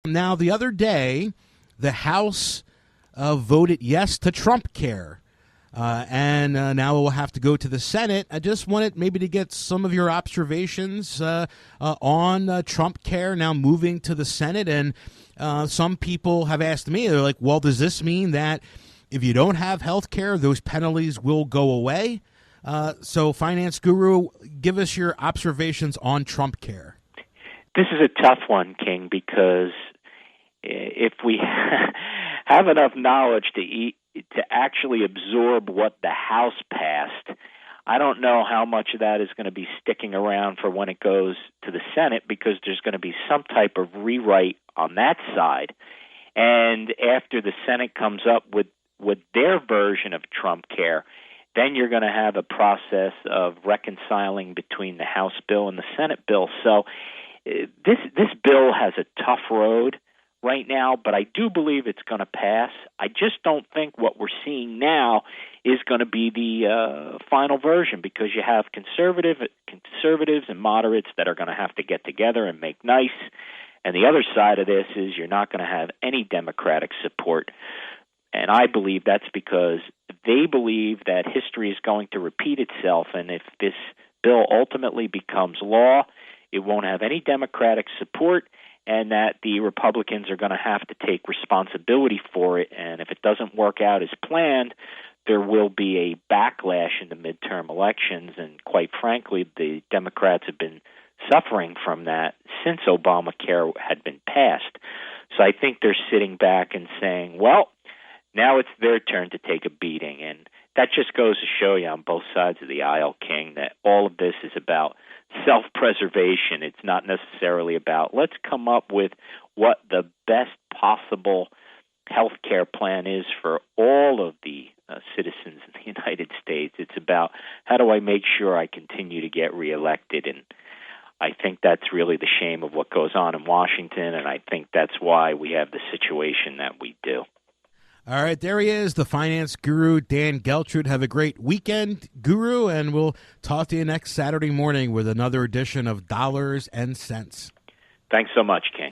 Now, the other day, the House voted yes to Trumpcare. And now we'll have to go to the Senate. I just wanted maybe to get some of your observations on Trumpcare now moving to the Senate. And some people have asked me, they're like, well, does this mean that if you don't have health care, those penalties will go away? So, Finance Guru, give us your observations on Trumpcare. This is a tough one, King, because if we have enough knowledge to actually absorb what the House passed, I don't know how much of that is going to be sticking around for when it goes to the Senate, because there's going to be some type of rewrite on that side. And after the Senate comes up with their version of Trumpcare, then you're going to have a process of reconciling between the House bill and the Senate bill. So this bill has a tough road right now, but I do believe it's going to pass. I just don't think what we're seeing now is going to be the final version, because you have conservatives and moderates that are going to have to get together and make nice. And the other side of this is you're not going to have any Democratic support. And I believe that's because they believe that history is going to repeat itself. And if this bill ultimately becomes law, it won't have any Democratic support, and that the Republicans are going to have to take responsibility for it. And if it doesn't work out as planned, there will be a backlash in the midterm elections. And quite frankly, the Democrats have been suffering from that since Obamacare had been passed. So I think they're sitting back and saying, well, now it's their turn to take a beating. And that just goes to show you on both sides of the aisle, King, that all of this is about self-preservation. It's not necessarily about let's come up with what the best possible health care plan is for all of the citizens in the United States. It's about how do I make sure I continue to get reelected. And I think that's really the shame of what goes on in Washington, and I think that's why we have the situation that we do. All right, there he is, the finance guru, Dan Geltrude. Have a great weekend, Guru, and we'll talk to you next Saturday morning with another edition of Dollars and Cents. Thanks so much, King.